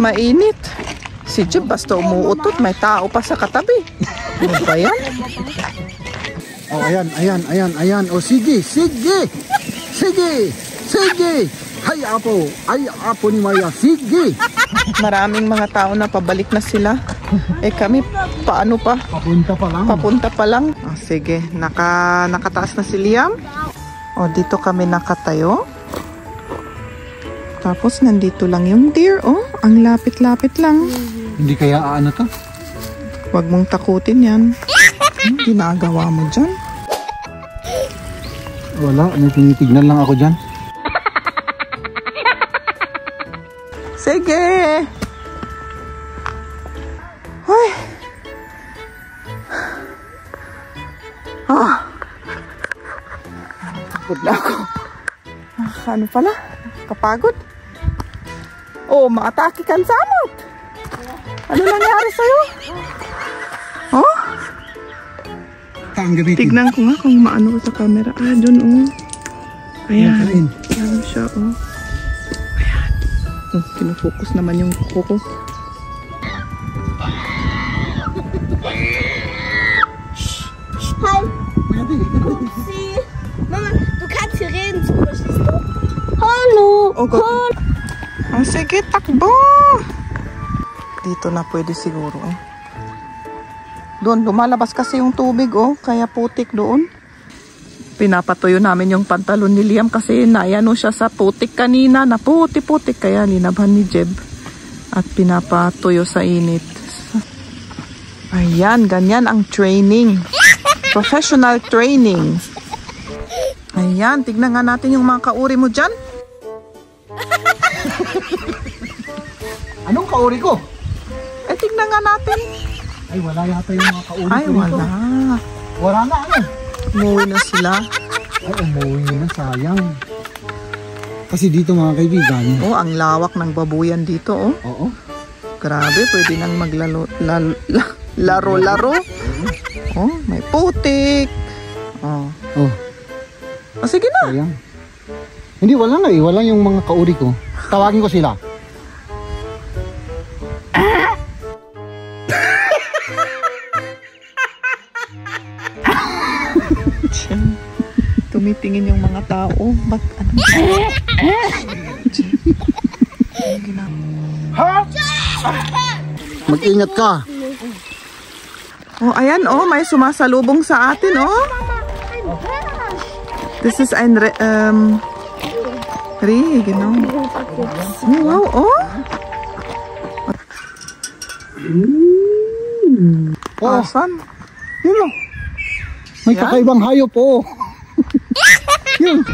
Mainit. Si Jeb basta umuutot, may tao pa sa katabi. Ano ba yan? Oh, ayan. Oh, sige. Ay, apo ni Maya. Sige. Maraming mga tao na pabalik na sila. Eh kami, paano pa? Papunta pa lang. Oh, sige, nakataas na si Liam. Oh, dito kami nakatayo. Tapos nandito lang yung deer. Oh, ang lapit-lapit lang. Hindi kaya ano to? Huwag mong takutin yan. Ginagawa mo dyan? Wala, may tinitignan lang ako dyan. Sige! Ay! Pagod na ako. Ano pala? Kapagod? Oh, maatake ka sa amot. Ano nangyari sa'yo? Oh? Tignan ko nga kung maano sa camera. Ah, dun oh. Ayan. Ayan siya oh. Ayan. Oh, kinufocus naman yung kuko ko. Hi. Mama, du kannst hier reden, verstehst du? Hallo. Oh, God. Oh, sige, takbo. Dito na pwede siguro eh. Doon, lumalabas kasi yung tubig oh, kaya putik doon. Pinapatuyo namin yung pantalon ni Liam kasi nayano siya sa putik kanina, na puti-putik kaya linabhan ni Jeb. At pinapatuyo sa init. Ayan, ganyan ang training. Professional training. Ayan, tignan nga natin yung mga kauri mo dyan. Anong kauri ko? Eh, tignan nga natin. Ay, wala yata yung mga kauri Ay, ko wala. dito. Wala na ano? Umuwi na sila. Ay, umuwi na, sayang. Kasi dito mga kaibigan. Oh, ang lawak ng babuyan dito oh. Oo. Grabe, pwede nang laro-laro. Oh, may putik. Oh. Oh. Oh, sige na. Sayang. Hindi, wala nga eh. Wala yung mga kauri ko. Tawagin ko sila. Tumitingin yung mga tao. Ba't ano? Mag-ingat ka. Oh, ayan oh, may sumasalubong sa atin oh. This is ein genau. Oh, wow, oh. Oh, Asan? yun o. May Yan? kakaibang hayop po. Yun.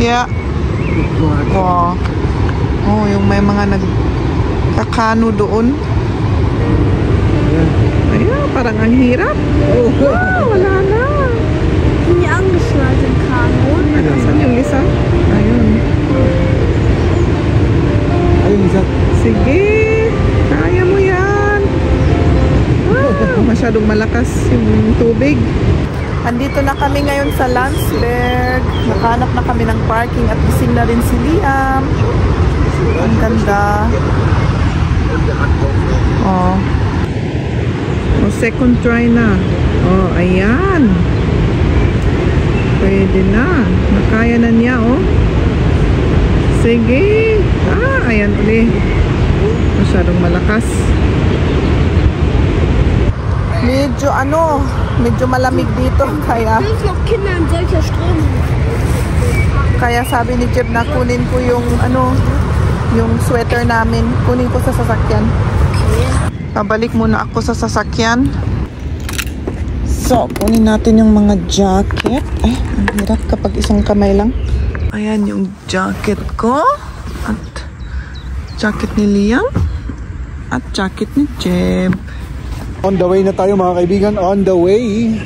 Yeah. Wow. Oh, yung may mga nagkakano doon. Ayan, parang ang hirap. Wow, wala na. Bin ich angeschnallt im Kanu? Saan yung isa? Ayun. Ayun, isa. Sige. Kaya mo yan. Wow, masyadong malakas yung tubig. Andito na kami ngayon sa Landsberg. Nakahanap na kami ng parking at gising na rin si Liam. Ang ganda. Oh. Oh, second try na. Oh, ayan. Pwede na. Nakaya na niya, oh. Sige. Ah, ayan ulit. Masyadong malakas. Medyo malamig dito. Kaya Sind noch Kinder in solcher Strömung? Kaya sabi ni Jeb na kunin ko yung yung sweater namin. Kunin ko sa sasakyan. Pabalik muna ako sa sasakyan. So, kunin natin yung mga jacket. Ay, ang hirap kapag isang kamay lang. Ayan yung jacket ko. At jacket ni Liam. At jacket ni Jeb. On the way na tayo mga kaibigan. On the way.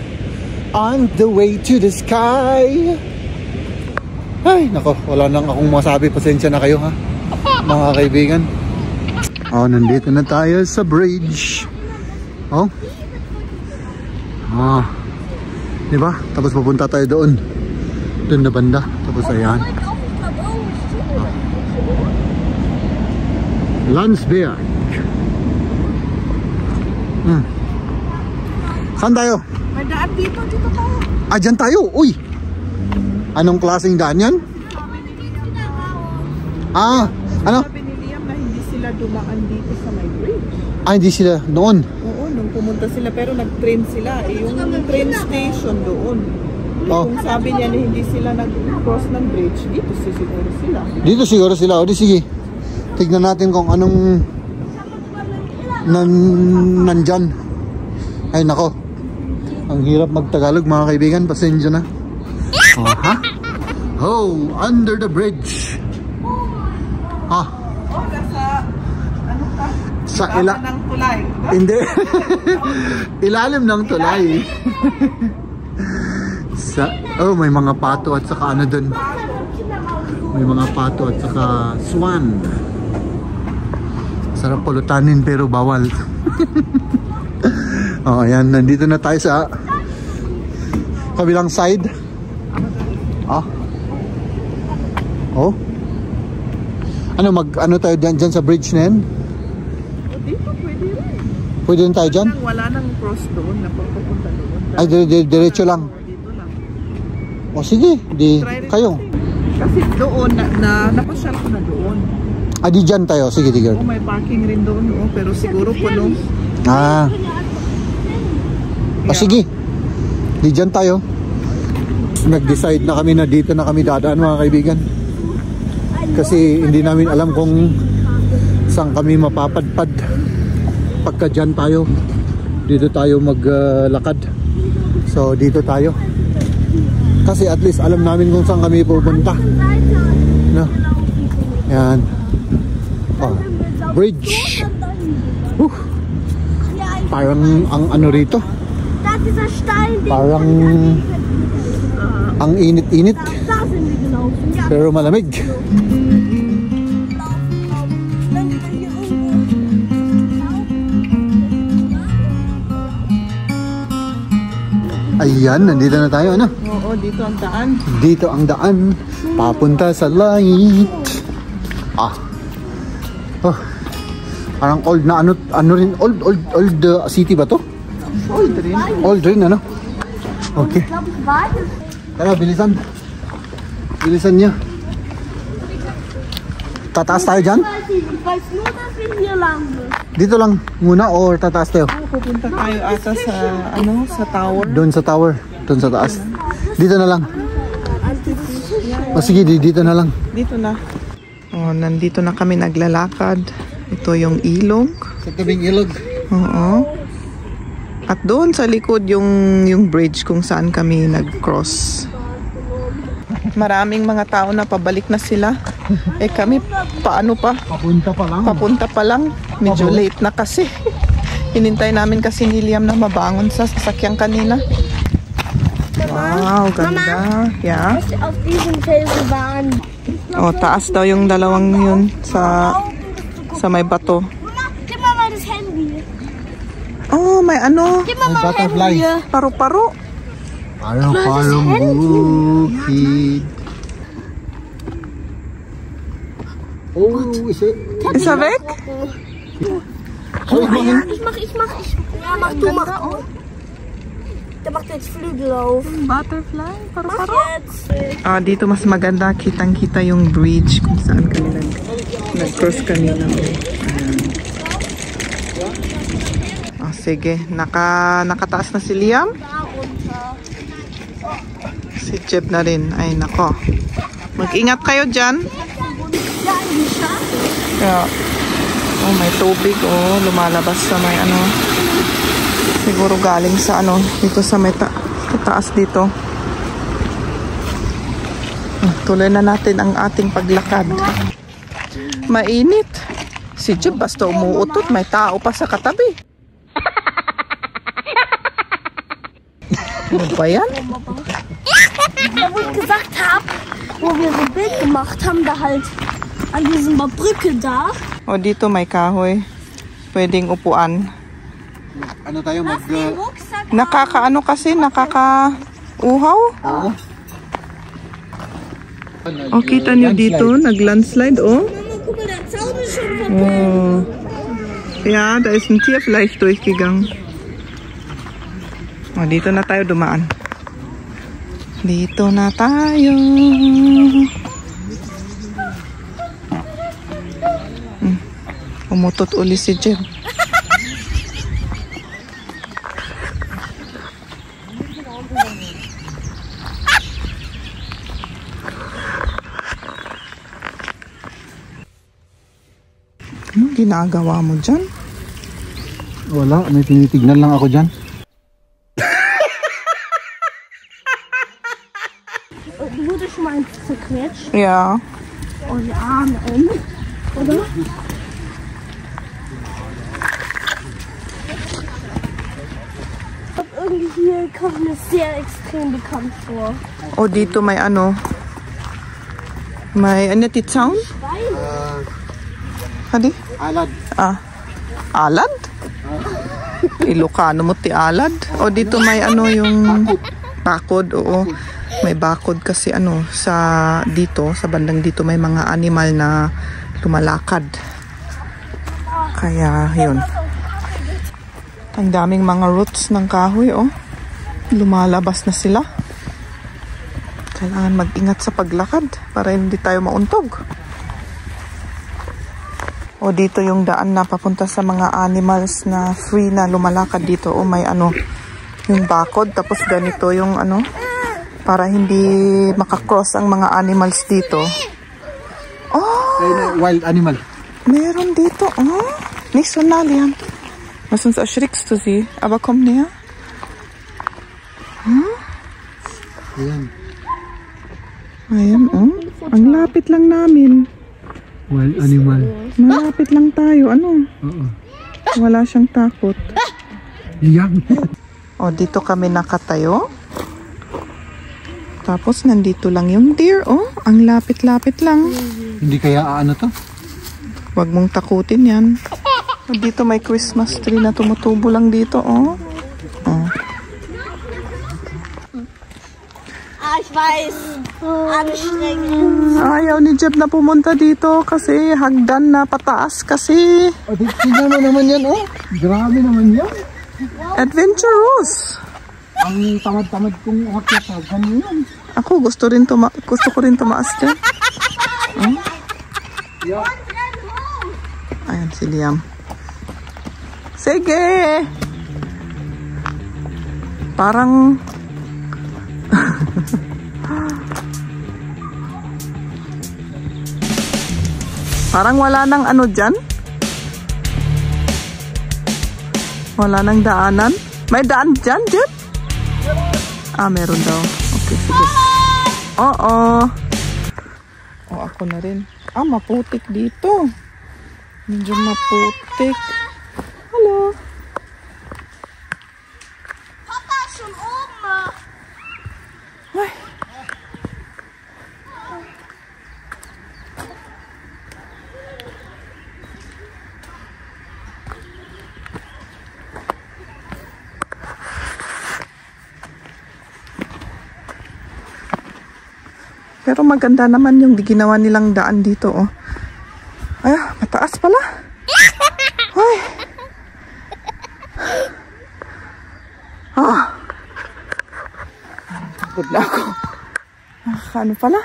On the way to the sky. Ay, nako. Wala nang akong masabi. Pasensya na kayo ha. Mga kaibigan. Oh, nandito na tayo sa bridge. Oh. Ah. Diba? Tapos pupunta tayo doon. Doon na banda. Tapos ayan. Landsberg. Saan tayo? May daan dito tayo. Ah, dyan tayo. Uy! Anong klaseng daan yan? Ah, ano? Sabi ni Liam na hindi sila dumaan dito sa may bridge. Ah, hindi sila noon. Oo, nung pumunta sila pero nag-train sila. Yung train station doon. Oh. Kung sabi niya na hindi sila nag-cross ng bridge, dito siguro sila. Dito siguro sila. O di sige. Tignan natin kung anong nandyan. Ay nako. Ang hirap magtagalog mga kaibigan. Pasensya na. Ha? Oh, under the bridge. Ha? Oh, nasa ano ka? Sa ng tulay. Hindi. Ilalim ng tulay. Oh, may mga pato at saka ano dun. May mga pato at saka swan. Sarap pulutanin pero bawal. Oh, ayan. Nandito na tayo sa kabilang side. Ah. Oh. Ano tayo dyan sa bridge na yan? Dito pwede rin. Pwede rin tayo dyan? Wala nang cross doon na papunta doon. Ay, diretso lang. Dito lang. O sige, di kayo. Kasi doon, napasyal ko na doon. Ah, di dyan tayo. Sige, di girl. Oh, may parking rin doon. Oh, pero siguro puno. Ah. O sige. Di dyan tayo. Nag-decide na kami na dito na kami dadaan mga kaibigan. Kasi hindi namin alam kung saan kami mapapadpad. Pagka dyan tayo, dito tayo maglakad. So dito tayo. Kasi at least alam namin kung saan kami pupunta. No? Yan. Oh, bridge. Parang ang ano rito. Parang ang init-init. Pero malamig. Ayan, nandito na tayo, ano? Oo, dito ang daan. Dito ang daan. Papunta sa light. Ah. Oh. Parang old na ano rin, old city ba to? Old rin. Old rin, ano? Okay. Tara, bilisan. Bilisan niya. Tataas tayo dyan? Dito lang muna or tataas tayo? Pupunta tayo ata sa, sa tower. Doon sa tower. Doon sa taas. Dito na lang. O sige, dito na lang. Dito na. Oh, nandito na kami naglalakad. Ito yung ilog. Sa tabing ilog. Oo. At doon sa likod yung bridge kung saan kami nag-cross. Maraming mga tao na pabalik na sila. Eh kami, paano pa? Papunta pa lang. Papunta pa lang. Medyo late na kasi. Hinintay namin kasi ni Liam na mabangon sa sasakyan kanina. Wow, ganda. Yeah. Oh, taas daw yung dalawang yun sa may bato. Oh, may ano? Butterfly. Paru-paro. Parang bukid. Oh, Ist er weg? Ich mach. Ja, mach du, mach. Der macht jetzt Flügel auf. Butterfly? Mach jetzt. Ah, dito mas maganda. Kitang-kita yung bridge kung saan kami nag-cross kanina. Ah, sige. Nakataas na si Liam? Si Jeb na rin. Ay, nako. Mag-ingat kayo dyan. Yeah. Oh, may tubig. Oh, lumalabas sa may ano. Siguro galing sa ano. Dito sa may taas dito. Tuloy na natin ang ating paglakad. Mainit. Si Jeb basta umuutot. May tao pa sa katabi. Ano ba yan? Wo ich gesagt habe, wo wir so ein Bild gemacht haben, da halt an diesem Brücke da. O dito may kahoy. Pwedeng upuan. Ano tayo Nakakaano kasi, nakakauhaw. Oo. O kita nyo dito, nag-landslide oh. Mama, guck mal, der Zaun ist schon Oh. Ja, da ist ein Tier vielleicht durchgegangen. Oh, dito na tayo dumaan. Dito na tayo. Umutot uli si Jeb. Anong ginagawa mo dyan? Wala, may tinitignan lang ako dyan. Wurde schon mal zerquetscht? Ja. Oh, die Arme, oder? Aber irgendwie hier kommt mir sehr extrem bekannt vor. O dito may ano? May ano ti sound? Hadi? Alad. Ah. Alad? Ilocano mo ti alad? O dito may ano yung bakod, oo. May bakod kasi ano sa dito, sa bandang dito may mga animal na lumalakad. Kaya yun. Ang daming mga roots ng kahoy, oh. Lumalabas na sila. Kailangan mag-ingat sa paglakad para hindi tayo mauntog. O dito yung daan na papunta sa mga animals na free na lumalakad dito. O may ano, yung bakod. Tapos ganito yung ano, para hindi makakross ang mga animals dito. Oh! Wild animal. Meron dito. Oh, nicht so nah, Liam. Sonst erschrickst du sie. Aber komm näher. Hm? Ayan. Ayan, oh. Ang lapit lang namin. Wild animal. Malapit lang tayo. Ano? Oo. Wala siyang takot. Yan. O, dito kami nakatayo. Tapos, nandito lang yung deer. Oh, ang lapit-lapit lang. Hindi kaya ano to? Huwag mong takutin yan. O, dito may Christmas tree na tumutubo lang dito, oh. Oh. Ah, ich weiß. Anstrengend. Ayaw ni Jeb na pumunta dito kasi hagdan na pataas kasi. O, tignan mo naman yan, oh. Grabe naman yan. Adventurous. Ang tamad-tamad kong akyat sa ganyan. Ako gusto ko rin tumaas dyan. Oh. Ayan si Liam. Sige! Parang parang wala nang ano dyan. Wala nang daanan. May daan dyan, Jeb? Ah, meron daw. Okay, sige. Oo. O, ako na rin. Ah, maputik dito. Medyo maputik. Hello. Papa ist schon oben. Ay. Pero maganda naman yung ginawa nilang daan dito, oh. Ay, mataas pala. Ay. Ah. Pagod na ako. Ano pala?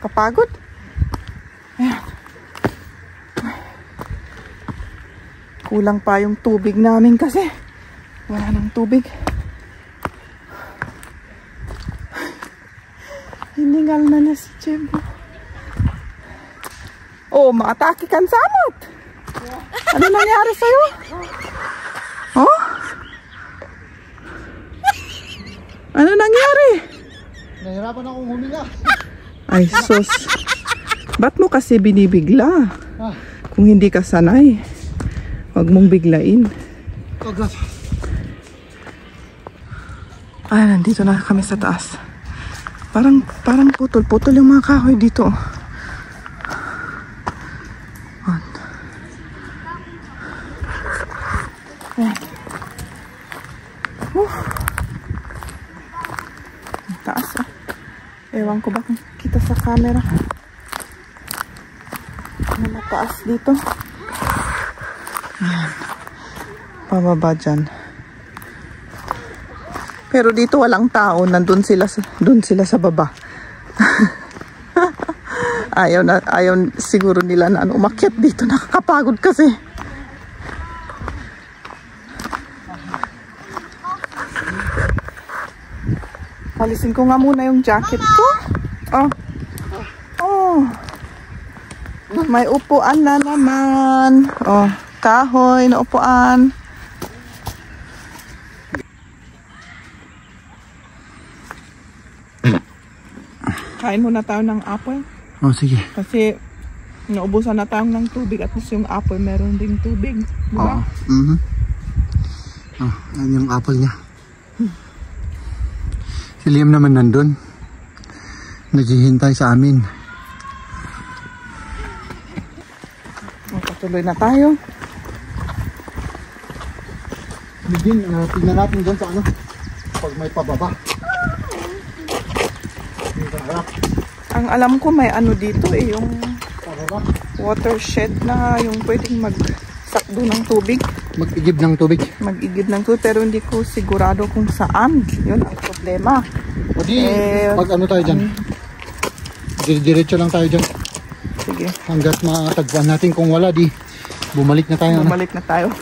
Kapagod. Ayan. Kulang pa yung tubig namin kasi wala nang tubig. Hiningal na si Jeb. Oh, maatake ka sa amot. Ano nangyari sa'yo? Oh? Ano nangyari? Nahirapan akong huminga. Ay, sus. Ba't mo kasi binibigla? Kung hindi ka sanay, huwag mong biglain. Oh, God. Ay, nandito na kami sa taas. Parang putol-putol yung mga kahoy dito. Ayan. Ang taas, oh. Ewan ko ba kung kita sa camera. Ano mataas dito? Ayan. Pababa dyan. Pero dito walang tao. Nandun sila sa baba. Ayaw siguro nila na umakyat dito. Nakakapagod kasi. Alisin ko nga muna yung jacket ko. Oh. May upuan na naman. Oh, kahoy na upuan. Kain muna tayo ng apple. Oh, sige. Kasi naubusan na tayo ng tubig. At least yung apple meron ding tubig. Diba? Yan yung apple niya. Si Liam naman nandun. Naghihintay sa amin. Patuloy na tayo. Bigyan, tignan natin dyan sa ano. Pag may pababa. Ang alam ko may ano dito yung watershed na yung pwedeng magsakdo ng tubig. Mag-igib ng tubig. Mag-igib ng tubig pero hindi ko sigurado kung saan. Yun ang problema. O di, pag ano tayo dyan. Diretso lang tayo dyan. Sige. Hanggat matagpuan natin, kung wala di bumalik na tayo. Bumalik na tayo.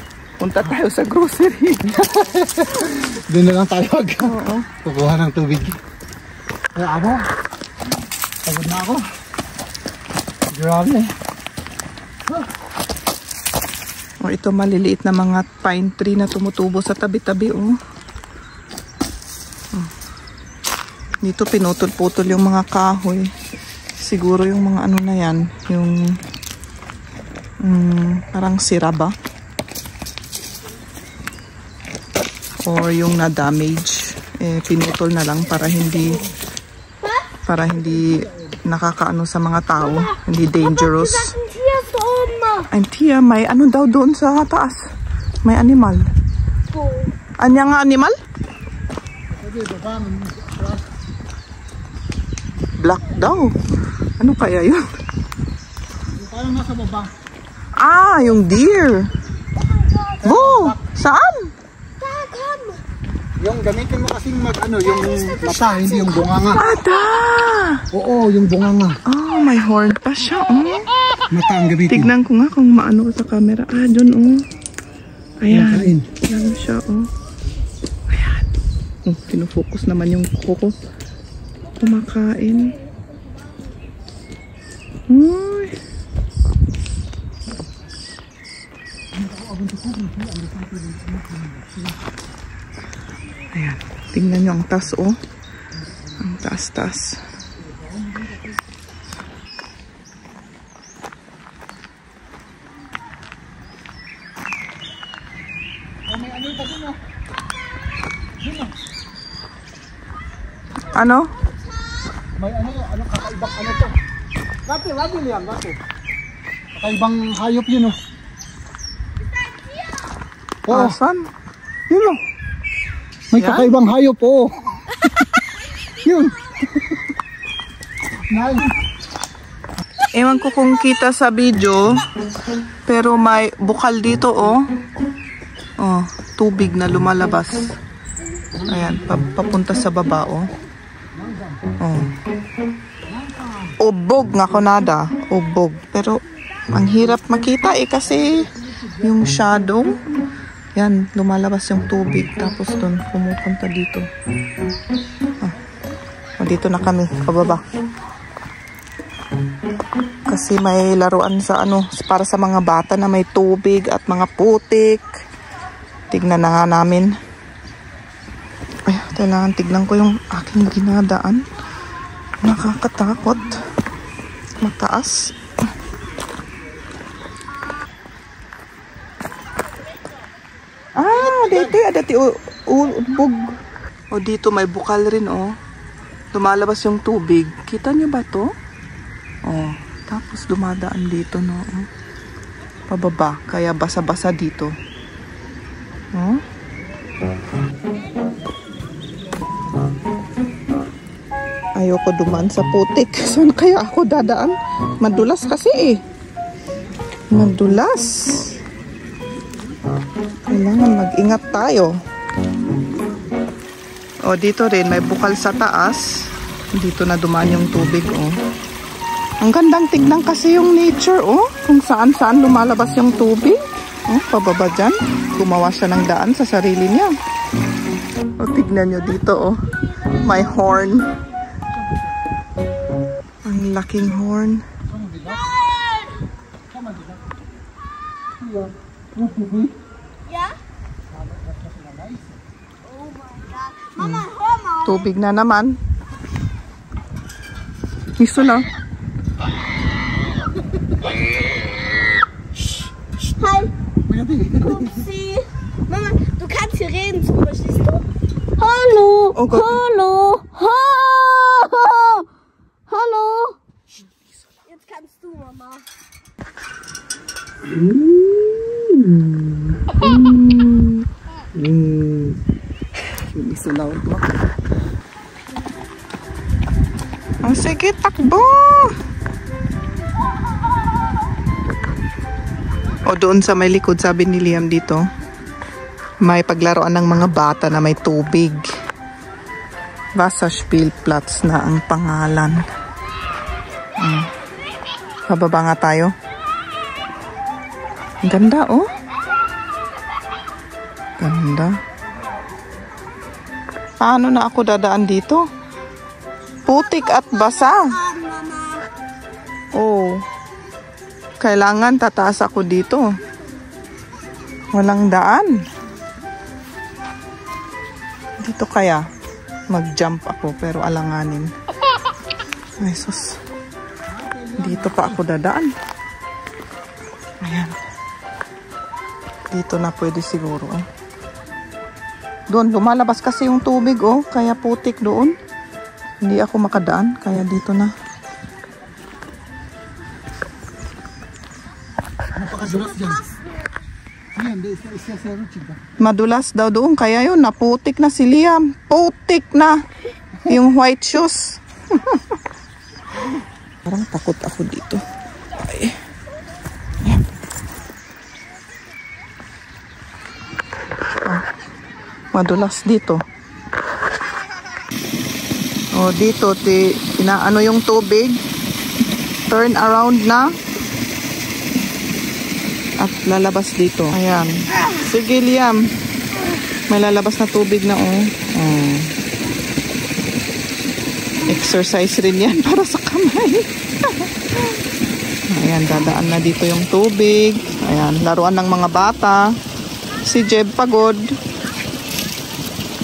Punta tayo sa grocery. Doon na lang tayo Oo. kukuha ng tubig. Kaya ako, pagod na ako. Grabe. O ito maliliit na mga pine tree na tumutubo sa tabi-tabi. Dito pinutol-putol yung mga kahoy. Siguro yung mga ano na yan, yung parang sira ba? Or yung na-damage. Pinutol na lang para hindi nakakaano sa mga tao. Hindi dangerous. Ay, Tia, may ano daw doon sa taas? May animal. Anya nga animal? Black daw. Ano kaya yun? Parang nasa baba. Ah, yung deer. Oh, saan? Yung gamitin mo kasing yung mata, hindi yung bunganga. Ada! Oo, yung bunganga. Oh, may horn pa siya. Mata ang gamitin. Tignan ko nga kung maano ko sa camera. Ah, dun Ayan. Ayan siya Ayan. Pinufocus naman yung kuko. Kumakain. Uy. Ayan. Tingnan nyo ang taas Ang taas-taas. Ano? May kakaibang to. Lati Liam, lati. Kakaibang hayop yun Oo. Asan? Yun May Yan? kakaibang hayop Yun. Nice. Ewan ko kung kita sa video, pero may bukal dito tubig na lumalabas. Ayan, papunta sa baba Ubog nga kunada, ubog. Pero ang hirap makita kasi yung shadow. Yan, lumalabas yung tubig tapos doon pumupunta dito. Dito na kami, pababa. Kasi may laruan sa para sa mga bata na may tubig at mga putik. Tignan na nga namin. Ay, kailangan tignan ko yung aking ginadaan. Nakakatakot. Mataas. Dito ada ubog. Dito may bukal rin Lumalabas yung tubig. Kita niyo ba to? Tapos dumadaan dito pababa, kaya basa-basa dito. Ayoko dumaan sa putik. Saan kaya ako dadaan? Madulas kasi Madulas. Kailangan mag-ingat tayo. O, dito rin, may bukal sa taas. Dito na dumaan yung tubig, oh. Ang gandang tignan kasi yung nature, oh. Kung saan-saan lumalabas yung tubig. Oh, pababa dyan. Gumawa siya ng daan sa sarili niya. O, tignan nyo dito, oh. May horn. Ang laking horn. Yeah? Oh my God. Mama, hör mal. Tubig na naman. Gusto lang. Hi. Upsi. Mama, du kannst hier reden, verstehst du? Hallo. Oh Gott. Hallo. Hallo. Jetzt kannst du, Mama. Hindi so loud mo. Oh, sige, takbo! O, doon sa may likod, sabi ni Liam dito, may paglaruan ng mga bata na may tubig. Wasserspielplatz na ang pangalan. Pababa nga tayo. Ang ganda, oh. Ganda. Paano na ako dadaan dito? Putik at basa. Oh. Kailangan tataas ako dito. Walang daan. Dito kaya mag-jump ako pero alanganin. Ay sus. Dito pa ako dadaan. Ayan. Dito na pwede siguro, eh. Doon, lumalabas kasi yung tubig, oh. Kaya putik doon. Hindi ako makadaan, kaya dito na. Napakadulas dyan. Ayan, isya sa chica. Madulas daw doon, kaya yun, naputik na si Liam. Putik na yung white shoes. Parang takot ako dito. Ay. Madulas dito. O, dito, inaano yung tubig. Turn around na. At lalabas dito. Ayan. Sige, Liam. May lalabas na tubig na, oh. Exercise rin yan para sa kamay. Ayan, dadaan na dito yung tubig. Ayan, laruan ng mga bata. Si Jeb pagod.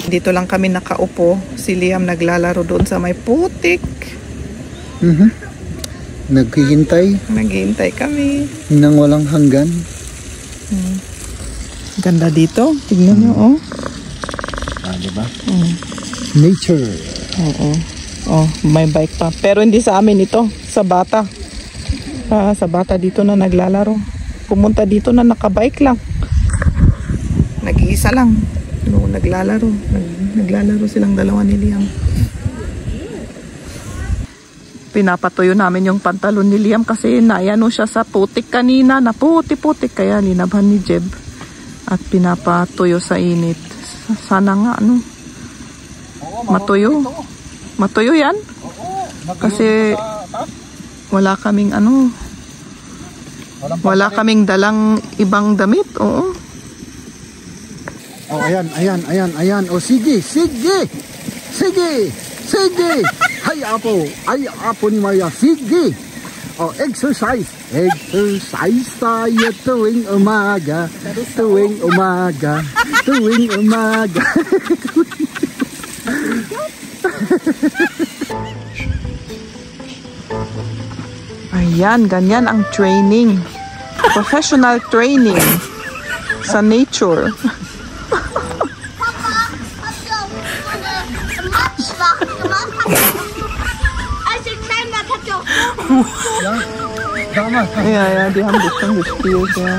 Dito lang kami nakaupo. Si Liam naglalaro doon sa may putik. Naghihintay kami. Nang walang hanggan. Ganda dito. Tignan nyo, oh. Diba? Nature. Oo. Oh, may bike pa. Pero hindi sa amin ito. Sa bata. Sa bata dito na naglalaro. Pumunta dito na nakabike lang. Nag-iisa lang. No, naglalaro. Naglalaro silang dalawa ni Liam. Pinapatuyo namin yung pantalon ni Liam kasi naayano siya sa putik kanina. Naputi-putik kaya linabhan ni Jeb. At pinapatuyo sa init. Sana nga ano. Matuyo. Matuyo yan. Kasi wala kaming ano. Wala kaming dalang ibang damit. Oo. Oh, ayan. O, sige. Hay apo ni Maya. Sige. O, exercise tayo tuwing umaga. Ayan, ganyan ang training. Professional training sa nature. Ja, die haben das schon gespielt, ja.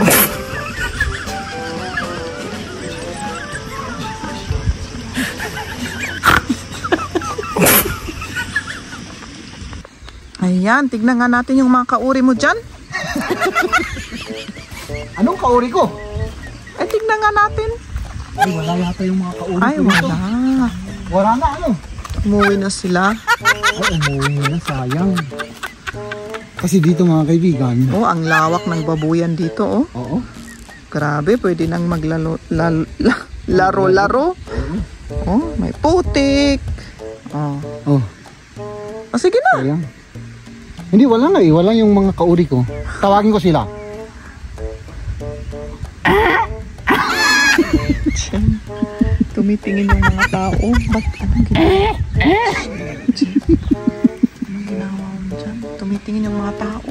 Ayan, tignan nga natin yung mga kauri mo dyan. Anong kauri ko? Ay, tignan nga natin. Ay, wala yata yung mga kauli. Ay, wala. Wala na ano. Umuwi na sila. Ay, umuwi na, sayang. Kasi dito mga kaibigan. Oh, ang lawak ng babuyan dito, oh. Oo. Grabe, pwede nang laro-laro. Oh, may putik. Oh. Oh. Oh, sige na. Sayang. Hindi, wala nga eh. Wala yung mga kauri ko. Tawagin ko sila. Tumitingin yung mga tao. Ba't anong ginagawa? Anong ginawa mo dyan? Tumitingin yung mga tao.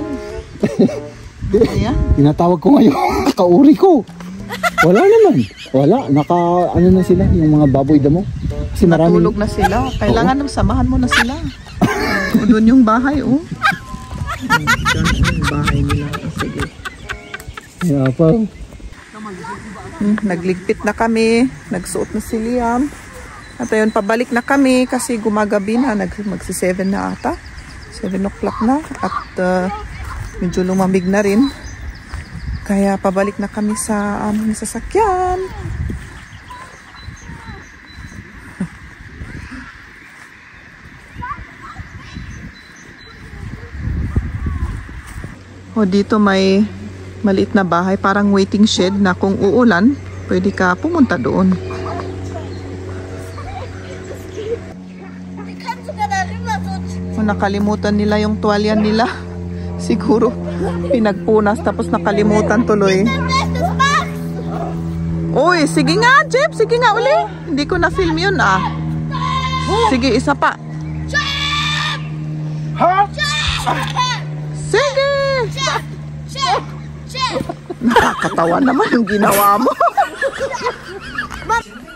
Ayan. Tinatawag ko ngayon kauri ko. Wala naman. Wala. Ano na sila, yung mga baboy damo. Kasi maraming... Natulog na sila. Kailangan samahan mo na sila. O, doon yung bahay, oh. Diyan yung bahay nila. Sige. Yeah, pa. Nagligpit na kami. Nagsuot na si Liam. At ayun, pabalik na kami kasi gumagabi na. Magsi-7 na ata. 7 o'clock na. At medyo lumamig na rin. Kaya pabalik na kami sa aming sasakyan. O, dito may maliit na bahay, parang waiting shed na kung uulan, pwede ka pumunta doon. O, nakalimutan nila yung tuwalyan nila. Siguro pinagpunas tapos nakalimutan tuloy. Uy, sige nga, Jeep, sige nga uli. Hindi ko na-film yun, ah. Sige, isa pa. Sige! Nakakatawa naman yung ginawa mo.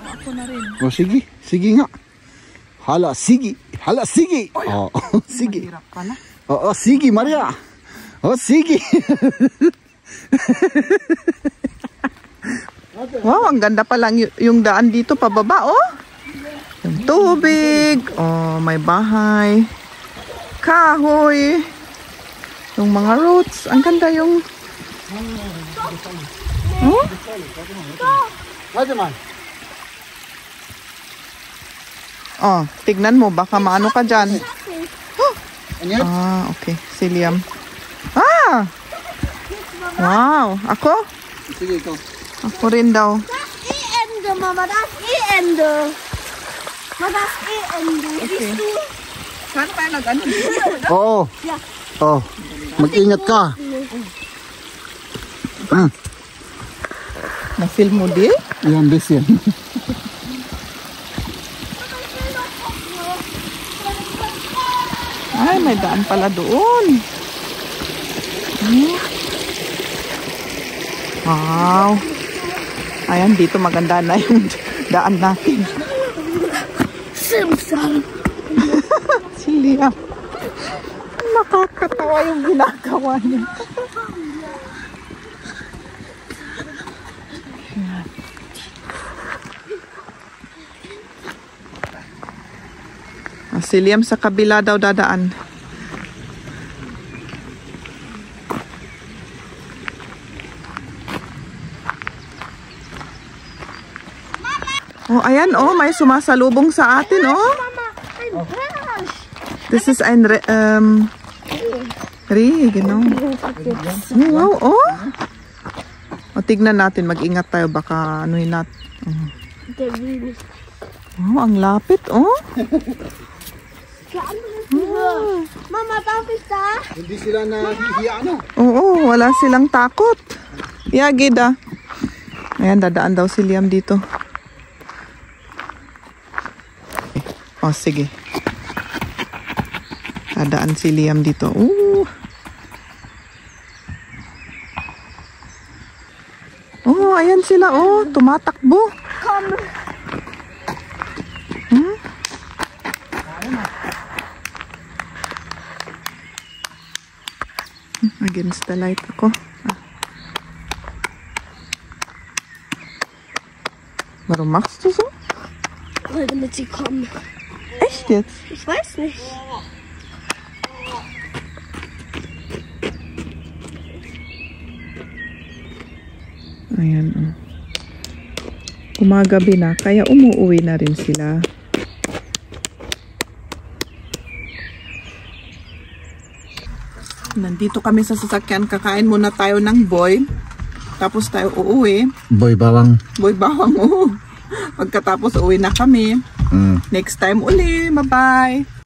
Ako na rin. O sige, sige nga. Hala, sige. Hala, sige. Oo, sige. Mahirap pala. Oo, sige, Maria. O, sige. Wow, ang ganda pa lang yung daan dito pababa, oh. Yung tubig, oh, may bahay. Kahoy. Yung mga roots, ang ganda yung... Oh? Oh, tignan mo, baka maano ka dyan. Ah, okay. Si Liam. Ah! Wow! Ako? Sige, ikaw. Ako rin daw. Das E-Ende, Mama, das E-Ende. Mama, das E-Ende. Okay. Saan tayo nag-ano? Oo. Ja. Oh, mag-ingat ka. Na-film mo di? Yan, bes yan. Ay, may daan pala doon. Wow. Ayan, dito maganda na yung daan natin. Simpson. Si Liam. Nakakatawa yung ginagawa niya. Si Liam sa kabila daw dadaan. Oh, ayan, oh, may sumasalubong sa atin, oh. Mama, ein Hirsch. This is ein genau. Oh, wow, oh. O, tignan natin, mag-ingat tayo, baka anuhin natin. Der will nicht. Oh, ang lapit, oh. Für andere Hirsch. Mama, darf ich da? Hindi sila nahihiya, ano? Oo, wala silang takot. Yagida. Ayan, dadaan daw si Liam dito. Oh, sige. Dadaan si Liam dito. Oh, ayan sila, oh. Tumatakbo. Komm. Against the light ako. Warum machst du so? Weil damit sie kommen. Echt jetzt? Ich weiß nicht. Ayan, oh. Gumagabi na, kaya umuwi na rin sila. Nandito kami sa sasakyan, kakain muna tayo ng boy. Tapos tayo uuwi. Boy bawang. Boy bawang, oo. Pagkatapos uwi na kami. Next time uli, bye-bye.